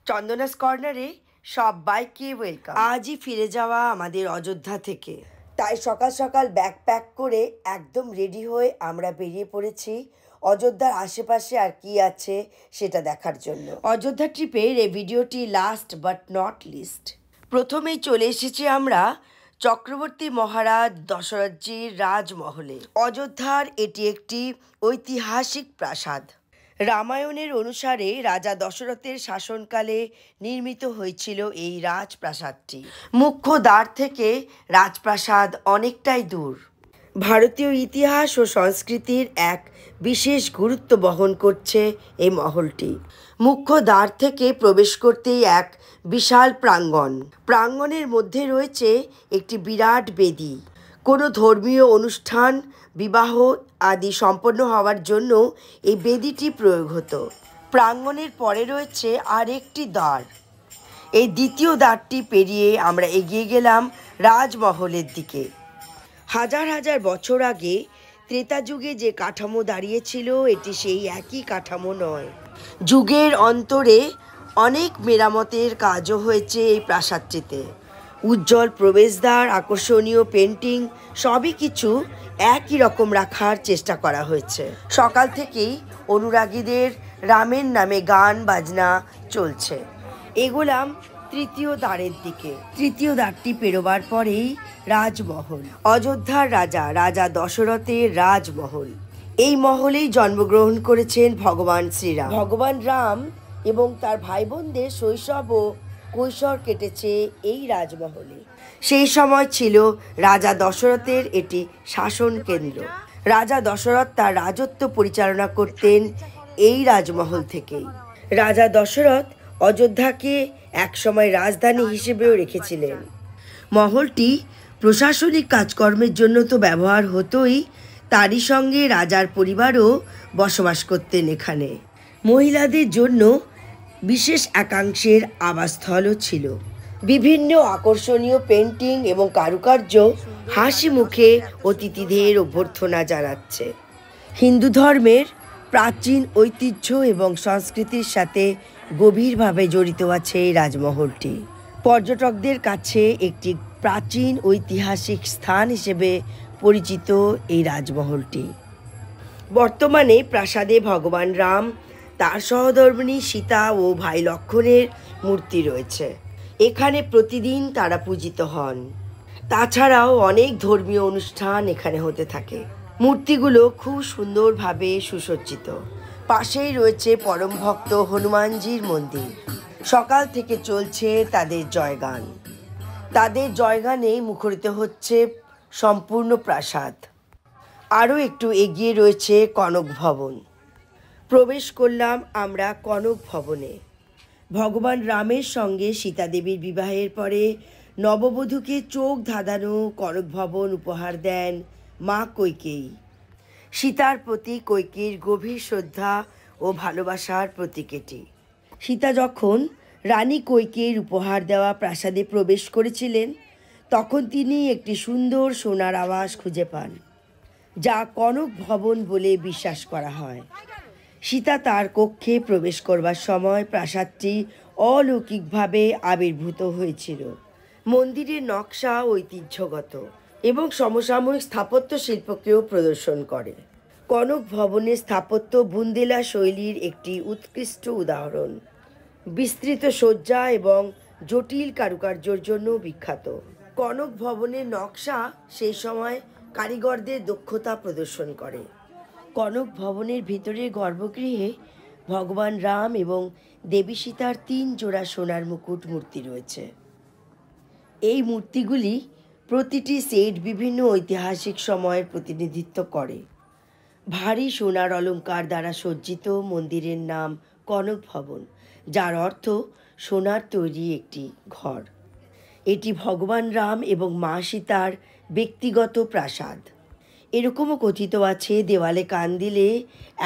চন্দনাস কর্নারে সবাইকে ওয়েলকাম। আজই ফিরে যাওয়া আমাদের অযোধ্যা থেকে, তাই সকাল সকাল ব্যাগ প্যাক করে একদম রেডি হয়ে আমরা বেরিয়ে পড়েছি অযোধ্যার আশেপাশে আর কি আছে সেটা দেখার জন্য। অযোধ্যা ট্রিপের এই ভিডিওটি লাস্ট বাট নট লিস্ট। প্রথমেই চলে এসেছি আমরা চক্রবর্তী মহারাজ দশরথজির রাজমহলে। অযোধ্যার এটি একটি ঐতিহাসিক প্রাসাদ। রামায়ণের অনুসারে রাজা দশরথের শাসনকালে নির্মিত হয়েছিল এই রাজপ্রাসাদটি। মুখ্য দ্বার থেকে রাজপ্রাসাদ অনেকটাই দূর। ভারতীয় ইতিহাস ও সংস্কৃতির এক বিশেষ গুরুত্ব বহন করছে এই মহলটি। মুখ্য দ্বার থেকে প্রবেশ করতেই এক বিশাল প্রাঙ্গণ। প্রাঙ্গণের মধ্যে রয়েছে একটি বিরাট বেদি। কোনো ধর্মীয় অনুষ্ঠান, বিবাহ আদি সম্পন্ন হওয়ার জন্য এই বেদিটি প্রয়োগ হতো। প্রাঙ্গণের পরে রয়েছে আরেকটি দ্বার। এই দ্বিতীয় দ্বারটি পেরিয়ে আমরা এগিয়ে গেলাম রাজমহলের দিকে। হাজার হাজার বছর আগে ত্রেতা যুগে যে কাঠামো দাঁড়িয়েছিল, এটি সেই একই কাঠামো নয়। যুগের অন্তরে অনেক মেরামতের কাজও হয়েছে এই প্রাসাদটিতে। উজ্জ্বল প্রবেশদ্বার, আকর্ষণীয় পেন্টিং, সবই কিছু একই রকম রাখার চেষ্টা করা হয়েছে। সকাল থেকেই অনুরাগীদের রামের নামে গান বাজনা চলছে। এগোলাম তৃতীয় দ্বারের দিকে। তৃতীয় দ্বারটি পেরোবার পরেই রাজমহল। অযোধ্যার রাজা দশরথের রাজমহল। এই মহলেই জন্মগ্রহণ করেছেন ভগবান শ্রীরাম। ভগবান রাম এবং তার ভাই বোনদের শৈশব ও কৈশোর কেটেছে এই রাজমহলে। সেই সময় ছিল রাজা দশরথের এটি শাসন কেন্দ্র। রাজা দশরথ তার রাজত্ব পরিচালনা করতেন এই রাজমহল থেকেই। রাজা দশরথ অযোধ্যাকে একসময় রাজধানী হিসেবেও রেখেছিলেন। মহলটি প্রশাসনিক কাজকর্মের জন্য তো ব্যবহার হতোই, তারই সঙ্গে রাজার পরিবারও বসবাস করতেন এখানে। মহিলাদের জন্য বিশেষ একাংশের আবাসস্থলও ছিল। বিভিন্ন আকর্ষণীয় পেন্টিং এবং কারুকার্য হাসি মুখে অতিথিদের অভ্যর্থনা জানাচ্ছে। হিন্দু ধর্মের প্রাচীন ঐতিহ্য এবং সংস্কৃতির সাথে গভীরভাবে জড়িত আছে এই রাজমহলটি। পর্যটকদের কাছে একটি প্রাচীন ঐতিহাসিক স্থান হিসেবে পরিচিত এই রাজমহলটি। বর্তমানে প্রাসাদে ভগবান রাম, তার সহধর্মিণী সীতা ও ভাই লক্ষ্মণের মূর্তি রয়েছে। এখানে প্রতিদিন তারা পূজিত হন। তাছাড়াও অনেক ধর্মীয় অনুষ্ঠান এখানে হতে থাকে। মূর্তিগুলো খুব সুন্দরভাবে সুসজ্জিত। পাশেই রয়েছে পরম ভক্ত হনুমানজির মন্দির। সকাল থেকে চলছে তাদের জয়গান। তাদের জয়গানে মুখরিত হচ্ছে সম্পূর্ণ প্রাসাদ। আরও একটু এগিয়ে রয়েছে কনক ভবন। প্রবেশ করলাম আমরা কনক ভবনে। ভগবান রামের সঙ্গে সীতা দেবীর বিবাহের পরে নববধূকে চোখ ধাঁধানো কনক ভবন উপহার দেন মা কৈকেয়ী। সীতার প্রতি কৈকেয়ীর গভীর শ্রদ্ধা ও ভালোবাসার প্রতীক এটি। সীতা যখন রানী কৈকেয়ীর উপহার দেওয়া প্রাসাদে প্রবেশ করেছিলেন, তখন তিনি একটি সুন্দর সোনার আবাস খুঁজে পান, যা কনক ভবন বলে বিশ্বাস করা হয়। সীতা তার কক্ষে প্রবেশ করবার সময় প্রাসাদটি অলৌকিকভাবে আবির্ভূত হয়েছিল। মন্দিরের নকশা ঐতিহ্যগত এবং সমসাময়িক স্থাপত্য শিল্পকেও প্রদর্শন করে। কনক ভবনের স্থাপত্য বুন্দেলা শৈলীর একটি উৎকৃষ্ট উদাহরণ। বিস্তৃত সজ্জা এবং জটিল কারুকার্যের জন্য বিখ্যাত। কনক ভবনের নকশা সেই সময় কারিগরদের দক্ষতা প্রদর্শন করে। কনক ভবনের ভিতরের গর্ভগৃহে ভগবান রাম এবং দেবী সীতার 3 জোড়া সোনার মুকুট মূর্তি রয়েছে। এই মূর্তিগুলি প্রতিটি সেট বিভিন্ন ঐতিহাসিক সময়ের প্রতিনিধিত্ব করে। ভারী সোনার অলঙ্কার দ্বারা সজ্জিত মন্দিরের নাম কনক ভবন, যার অর্থ সোনার তৈরি একটি ঘর। এটি ভগবান রাম এবং মা সীতার ব্যক্তিগত প্রাসাদ। এরকমও কথিত আছে, দেওয়ালে কান দিলে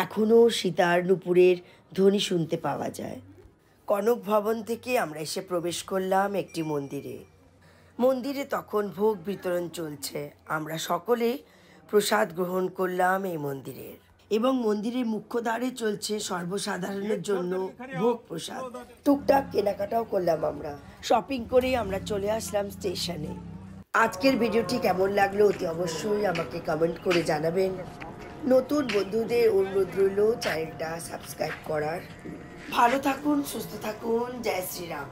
এখনও সীতার নূপুরের ধ্বনি শুনতে পাওয়া যায়। কনক ভবন থেকে আমরা এসে প্রবেশ করলাম একটি মন্দিরে। মন্দিরে তখন ভোগ বিতরণ চলছে। আমরা সকলে প্রসাদ গ্রহণ করলাম এই মন্দিরের। এবং মন্দিরের মুখ্য দ্বারে চলছে সর্বসাধারণের জন্য ভোগ প্রসাদ। টুকটাক কেনাকাটাও করলাম আমরা। শপিং করেই আমরা চলে আসলাম স্টেশনে। আজকের ভিডিওটি কেমন লাগলো অতি অবশ্যই আমাকে কমেন্ট করে জানাবেন। নতুন বন্ধুদের অনুরোধ রইল চ্যানেলটা সাবস্ক্রাইব করার। ভালো থাকুন, সুস্থ থাকুন। জয় শ্রীরাম।